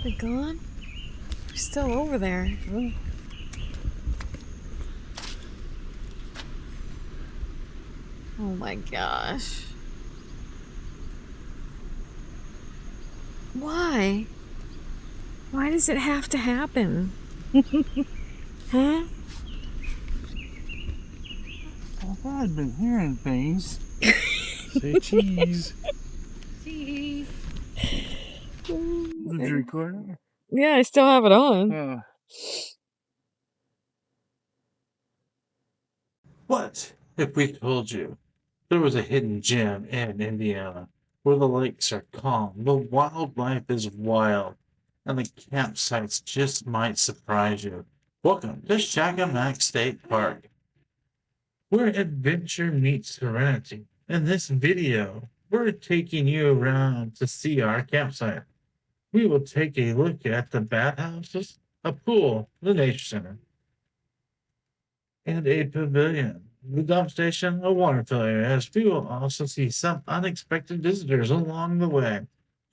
They're gone? They're still over there. Ooh. Oh my gosh. Why? Why does it have to happen? Huh? I've been hearing things. Say cheese. Cheese. Did you record it? Yeah, I still have it on. What if we told you there was a hidden gem in Indiana where the lakes are calm, the wildlife is wild, and the campsites just might surprise you? Welcome to Shakamak State Park, where adventure meets serenity. In this video, we're taking you around to see our campsite. We will take a look at the bathhouses, a pool, the nature center, and a pavilion. The dump station, a water fill area, as we will also see some unexpected visitors along the way.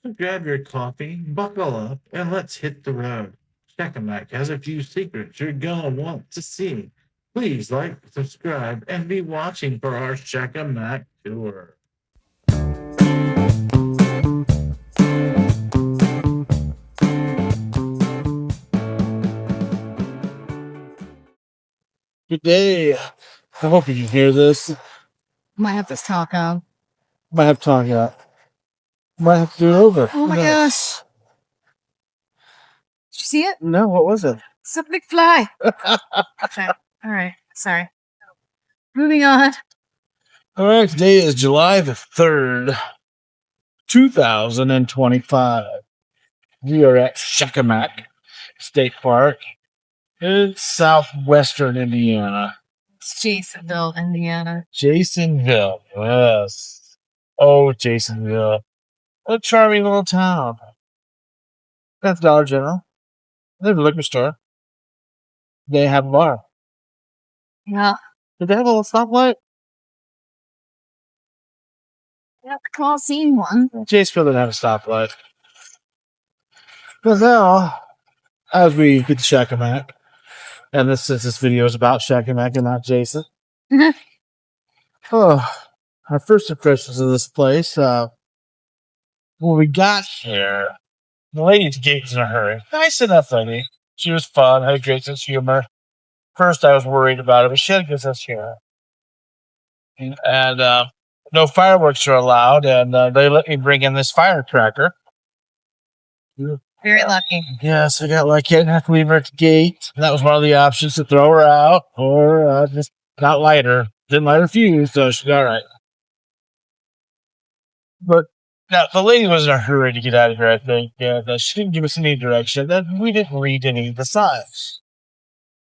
So grab your coffee, buckle up, and let's hit the road. Shakamak has a few secrets you're gonna want to see. Please like, subscribe, and be watching for our Shakamak tour. Good day. I hope you can hear this. Might have to talk out. Might have to talk out. Might have to do it over. Oh my gosh. Did you see it? No, what was it? It's a big fly. Okay. All right. Sorry. Moving on. All right, today is July the 3rd, 2025. We are at Shakamak State Park in southwestern Indiana. It's Jasonville, Indiana. Jasonville, yes. Oh, Jasonville. A charming little town. That's Dollar General. They have a liquor store. They have a bar. Yeah. Did they have a little stoplight? I don't recall seeing one. Jasonville didn't have a stoplight. But now, as we get to Shakamak, and this video is about Shakamak and not Jason. Oh, our first impressions of this place. When we got here, the lady gave us in a hurry. Nice enough lady. She was fun, had a great sense of humor. First, I was worried about her, but she had a good sense of humor. And no fireworks are allowed, and they let me bring in this firecracker. Very lucky. Yes, I got lucky. I didn't have to leave her at the gate. That was one of the options, to throw her out or just not light her. Didn't light her fuse, so she's all right. But now, the lady was in a hurry to get out of here, I think. And she didn't give us any direction. And we didn't read any of the signs.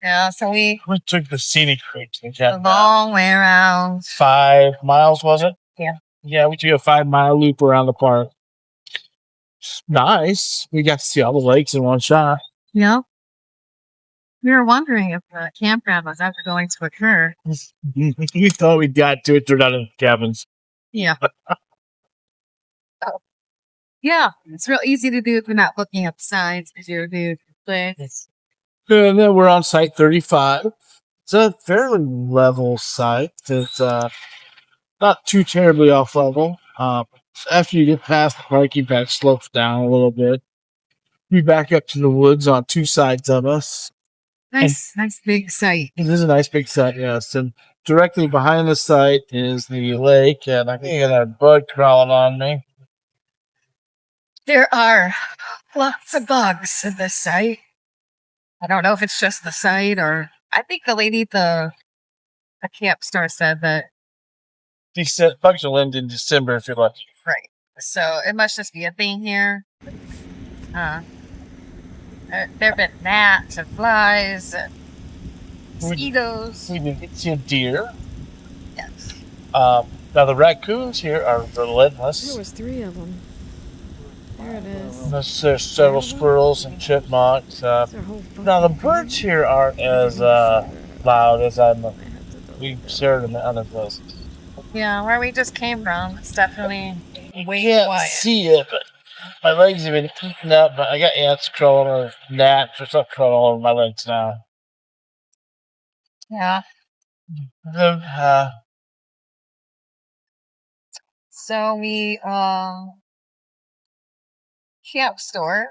Yeah, so we took the scenic route. a long way around. 5 miles, was it? Yeah. Yeah, we took a 5-mile loop around the park. Nice. We got to see all the lakes in one shot. Yeah. We were wondering if the campground was ever going to occur. We thought we got to it. Turned out in cabins. Yeah. Yeah, it's real easy to do if you're not looking at the signs because you're new to the place. And then we're on site 35. It's a fairly level site. It's not too terribly off level. After you get past the parking patch, slopes down a little bit. We back up to the woods on 2 sides of us. Nice big site. It is a nice big site, yes. And directly behind the site is the lake, and I think I got a bug crawling on me. There are lots of bugs in this site. I don't know if it's just the site or I think the lady at the camp store said that. He said bugs will end in December if you're lucky. Right. So it must just be a thing here. There have been gnats and flies and mosquitoes. We did see a deer. Yes. Now the raccoons here are relentless. There was 3 of them. There it is. There's several squirrels and chipmunks. Now the birds here aren't as loud as we've heard in the other places. Yeah, where we just came from, it's definitely way Can't quiet. see it, but My legs have been eaten up, but I got ants crawling or gnats or something crawling all over my legs now. Yeah. Uh, So we camp store.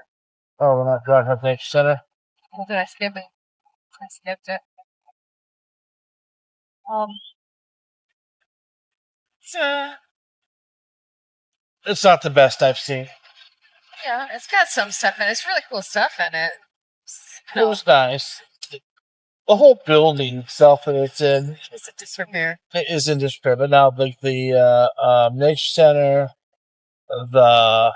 oh, we're not driving up to Nature Center. Oh, did I skip it? I skipped it. Um. So It's not the best I've seen. yeah, it's got some stuff in it. It's really cool stuff in it. It was nice. The whole building itself that it's in It's a disrepair. it is in disrepair, but now the Nature Center, the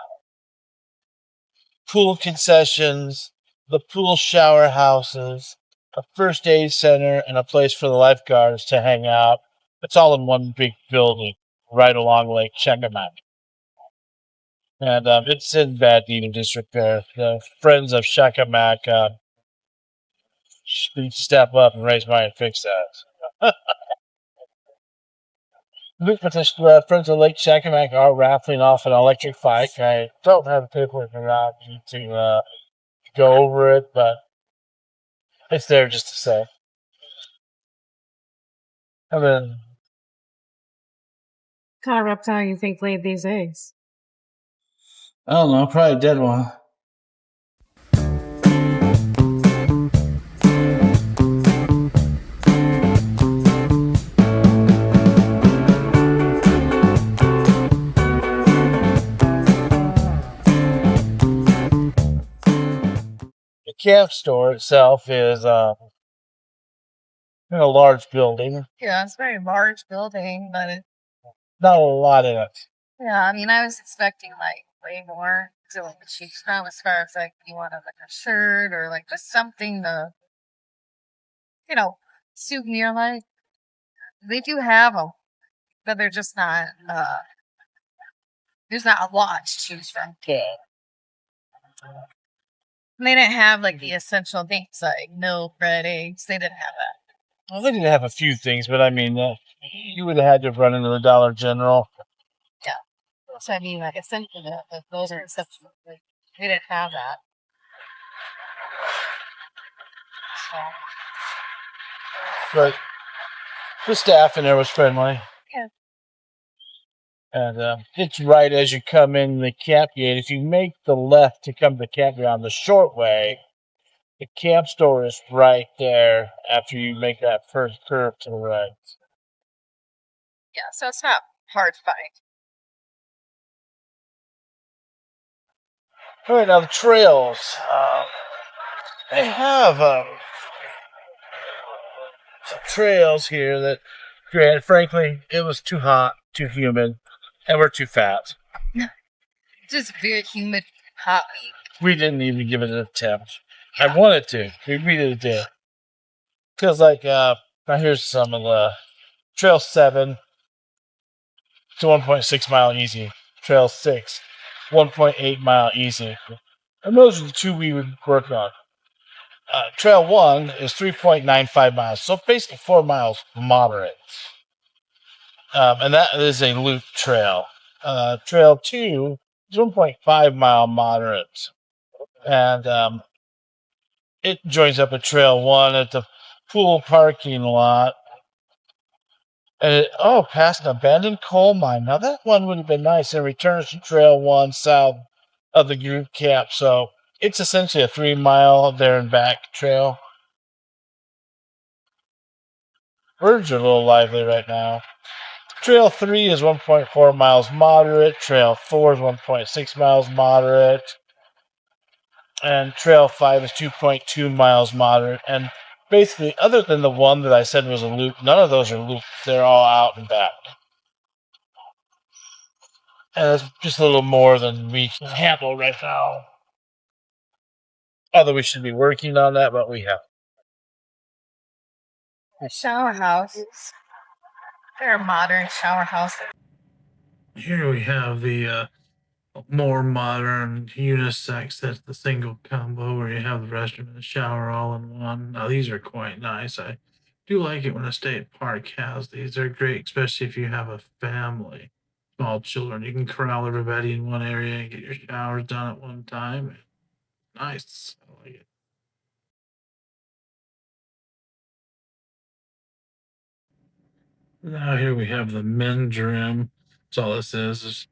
pool concessions, the pool shower houses, a first aid center, and a place for the lifeguards to hang out. It's all in one big building right along Lake Shakamak. And it's in bad need of disrepair. The Friends of Shakamak should step up and raise money and fix that. But the Friends of Lake Shakamak are raffling off an electric bike. I don't have the paperwork for that to go over it, but it's there just to say. I mean, What kind of reptile you think laid these eggs? I don't know, probably a dead one. The camp store itself is in a large building. Yeah, it's a very large building, but it, Not a lot in it. yeah, I mean, I was expecting like way more to like choose from as far as like you wanted like a shirt or like just something to, souvenir like. They do have them, but they're just not. There's not a lot to choose from. Yeah. And they didn't have like the essential things like milk, bread, eggs. They didn't have that. Well, they did have a few things, but I mean, you would have had to run into the Dollar General. So I mean, like essentially, those are exceptions. Like, they didn't have that. So But the staff in there was friendly. yeah, And it's right as you come in the camp gate. If you make the left to come to the campground the short way, the camp store is right there after you make that first curve to the right. yeah. So it's not hard to find. All right, now the trails. They have some trails here that, granted, frankly, it was too hot, too humid, and we're too fat. Just very humid, hot week. We didn't even give it an attempt. I wanted to. We really did. Because, like, now here's some of the Trail 7 to 1.6 mile easy. Trail 6, 1.8 mile easy. And those are the two we would work on. Trail 1 is 3.95 miles, so basically 4 miles moderate. And that is a loop trail. Trail 2 is 1.5 mile moderate. And it joins up with Trail 1 at the pool parking lot. And past an abandoned coal mine. Now that one would have been nice and returns to Trail 1 south of the group camp. So it's essentially a 3 mile there and back trail. Birds are a little lively right now. Trail 3 is 1.4 miles moderate. Trail 4 is 1.6 miles moderate. And Trail 5 is 2.2 miles moderate. And basically, other than the one that I said was a loop, none of those are loops. They're all out and back. And it's just a little more than we can handle right now. Although we should be working on that, but we have. The shower houses. They're modern shower houses. Here we have the more modern unisex. That's the single combo where you have the restroom and the shower all in one. Now these are quite nice. I do like it when a state park has these. They're great, especially if you have a family. small children. You can corral everybody in one area and get your showers done at one time. Nice. I like it. Now here we have the men's room. That's all this is. There's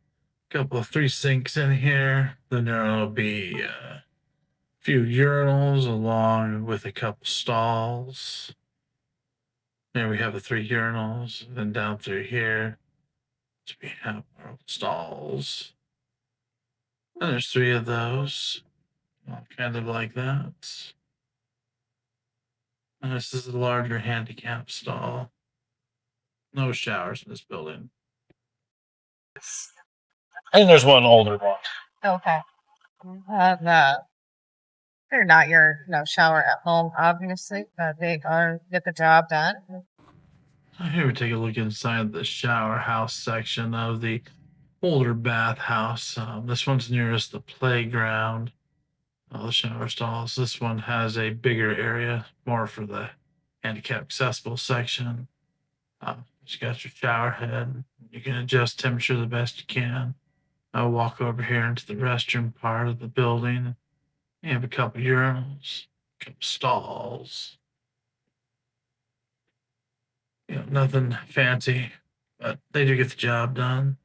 a couple of 3 sinks in here. Then there'll be a few urinals along with a couple stalls. There we have the 3 urinals. Then down through here, we have our stalls. And there's 3 of those. All kind of like that. And this is a larger handicap stall. No showers in this building. And there's one older one. Okay. They're not your shower at home, obviously, but they are get the job done. Here we take a look inside the shower house section of the older bathhouse. This one's nearest the playground. All the shower stalls. This one has a bigger area, more for the handicap accessible section. You got your shower head. You can adjust temperature the best you can. I'll walk over here into the restroom part of the building. You have a couple urinals, a couple stalls. Nothing fancy, but they do get the job done.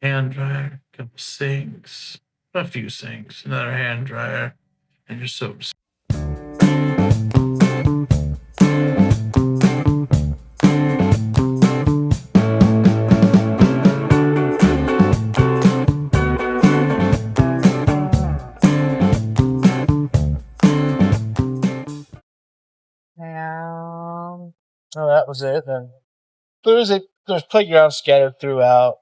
Hand dryer, a couple sinks, a few sinks, another hand dryer, and your soaps. So that was it. Then there's playgrounds scattered throughout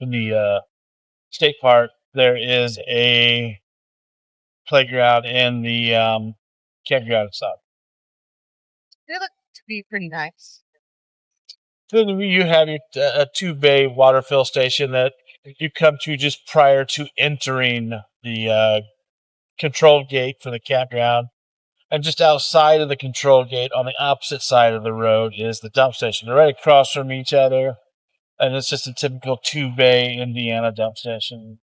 in the state park. There is a playground in the campground itself. They look to be pretty nice. Then you have your a 2-bay water fill station that you come to just prior to entering the control gate for the campground. And just outside of the control gate on the opposite side of the road is the dump station. They're right across from each other. And it's just a typical 2-bay Indiana dump station.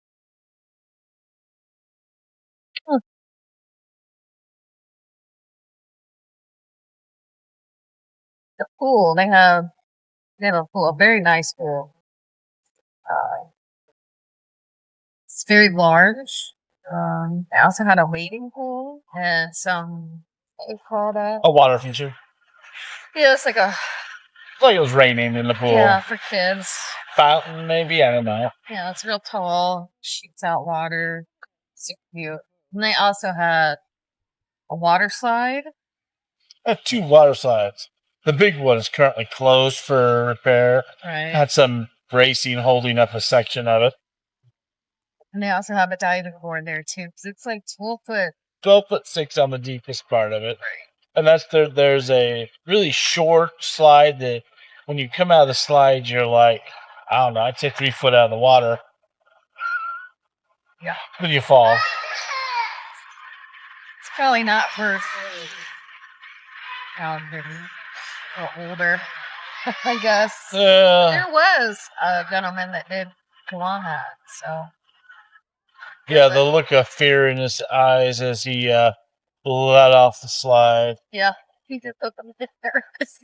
The pool, they have a pool, a very nice pool. It's very large. They also had a wading pool and some, what do you call that? A water feature. Yeah, it's like a, It's like it was raining in the pool. yeah, for kids. Fountain, maybe? I don't know. Yeah, it's real tall, shoots out water. Super cute. And they also had a water slide. I have 2 water slides. The big one is currently closed for repair. Right. Had some bracing holding up a section of it. And they also have a diving board there too, because it's like 12 foot. 12'6" on the deepest part of it. And there's a really short slide that when you come out of the slide, you're like, I don't know, I'd say 3 foot out of the water. Yeah. When you fall. It's probably not for they're a little older, I guess. There was a gentleman that did go on that, so. Yeah, the look of fear in his eyes as he let off the slide. Yeah, he just looked a bit nervous.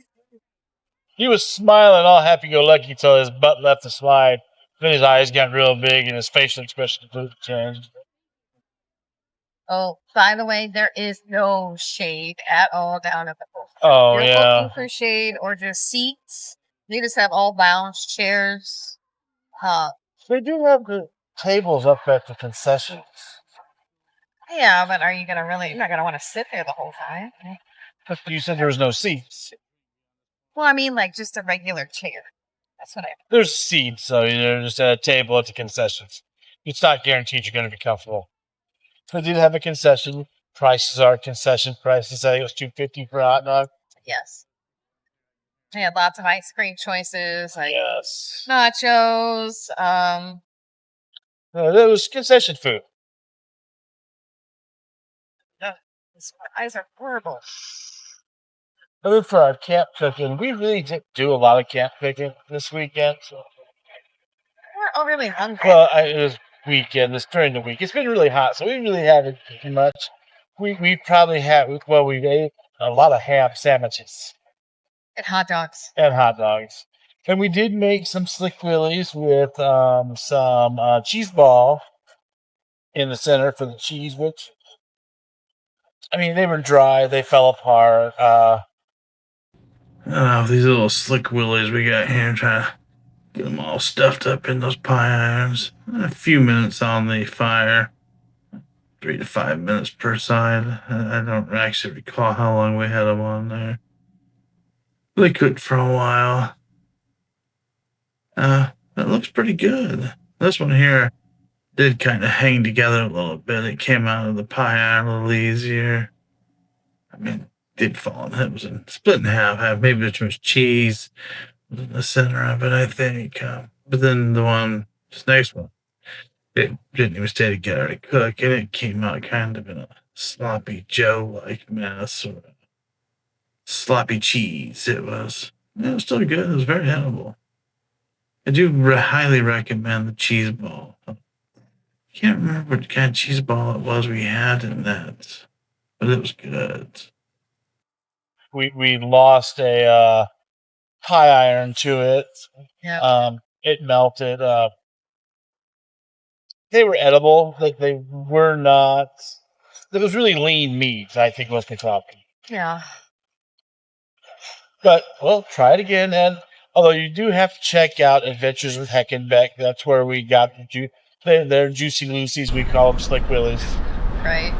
He was smiling all happy-go-lucky until his butt left the slide. Then his eyes got real big and his facial expression changed. Oh, by the way, there is no shade at all down at the pool. Oh, If you're yeah. looking for shade or just seats, they just have all lounge chairs. They do have the tables up at the concessions. Yeah, but are you gonna you're not gonna want to sit there the whole time. But you said there was no seats. Well, I mean, like just a regular chair. That's what I. There's seats, so you're just at a table at the concessions. It's not guaranteed you're going to be comfortable. They did have a concession. Prices are concession prices. I think it was $2.50 for a hot dog. Yes. They had lots of ice cream choices, like Yes. nachos. That was concession food. These eyes are horrible. And then for our camp cooking, we really didn't do a lot of camp cooking this weekend. So, We're all really hungry. well, it was weekend. It's during the week. It's been really hot, so we really haven't eaten much. We probably had, well, we ate a lot of ham sandwiches And hot dogs. and hot dogs. And we did make some slick willies with some cheese ball in the center for the cheese, which, I mean, they were dry. They fell apart. These little slick willies we got here, trying to get them all stuffed up in those pie irons. A few minutes on the fire, 3 to 5 minutes per side. I don't actually recall how long we had them on there. They cooked for a while. That looks pretty good. This one here did kind of hang together a little bit. It came out of the pie iron a little easier. I mean, did fall in. It was split in half. Maybe there's too much cheese in the center of it, I think. But then this next one, it didn't even stay together to cook, and it came out kind of in a sloppy Joe-like mess, or sloppy cheese. It was still good. It was very edible. I do highly recommend the cheese ball. I can't remember what kind of cheese ball it was we had in that, but it was good. We lost a pie iron to it. Yeah. It melted. They were edible. Like, they were not. It was really lean meat, I think, was the problem. Yeah. But we'll try it again. And although you do have to check out Adventures with Heckenbeck, that's where we got they're Juicy Lucy's. We call them Slick Willies. Right.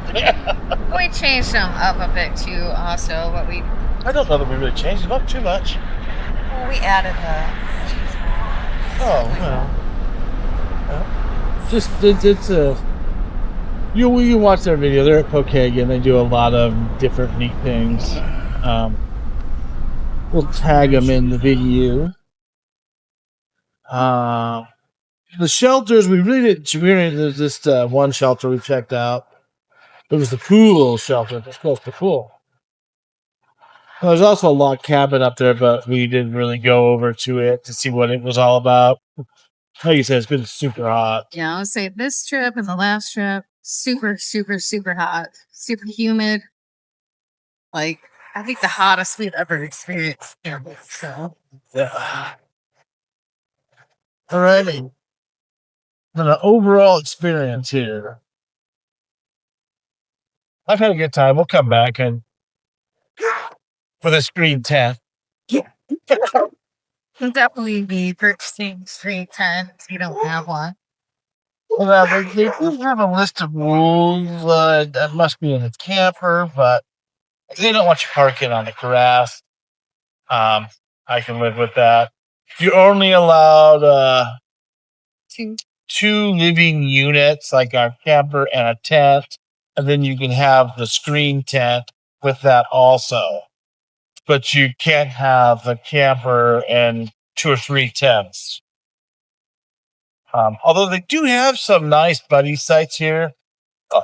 We changed them up a bit too, also. But I don't know that we really changed them up too much. we added the cheese ball. Oh, well. Just, it's a. You can watch their video. They're at Pokagon. They do a lot of different neat things. We'll tag them in the video. The shelters, we really didn't. There's just one shelter we checked out. It was the pool shelter. It's close to the pool. Well, there's also a log cabin up there, but we didn't really go over to it to see what it was all about. Like you said, it's been super hot. Yeah, I would say this trip and the last trip, super, super, super hot, super humid. Like, I think the hottest we've ever experienced. So, Yeah. Alrighty. And the overall experience here. I've had a good time. We'll come back and for the screen tent. you'll definitely be purchasing screen tent if you don't have one. Well, they do have a list of rules that must be in the camper, but they don't want you parking on the grass. I can live with that. You're only allowed two living units, like our camper and a tent, and then you can have the screen tent with that also. But you can't have the camper and 2 or 3 tents. Although they do have some nice buddy sites here.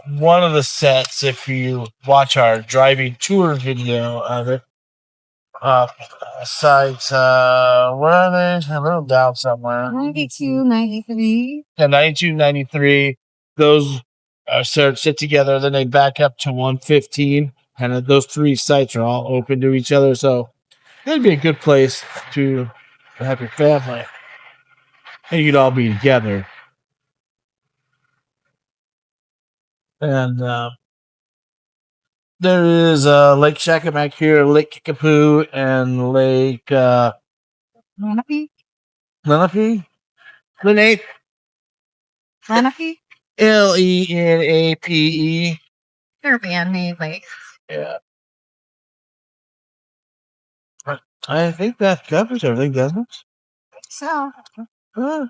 One of the sets, if you watch our driving tour video of it, sites, where are they? A little down somewhere. 92, 93. Yeah, 92, 93. Those are sit together, then they back up to 115. And those 3 sites are all open to each other. So it'd be a good place to have your family. And you'd all be together. And there is Lake Shakamak here, Lake Kickapoo, and Lake Lenape? Lenape? Lenape? Lenape. They're man-made lakes. Yeah. I think that covers everything, doesn't it? So, Well,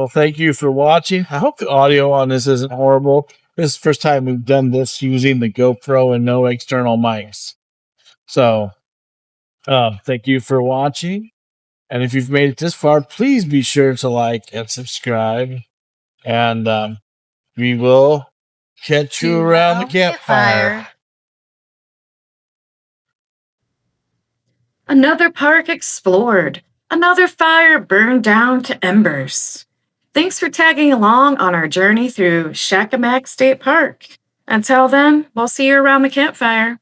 thank you for watching. I hope the audio on this isn't horrible. This is the first time we've done this using the GoPro and no external mics. So, thank you for watching. And if you've made it this far, please be sure to like and subscribe. And we will catch you around the campfire. Another park explored. Another fire burned down to embers. Thanks for tagging along on our journey through Shakamak State Park. Until then, we'll see you around the campfire.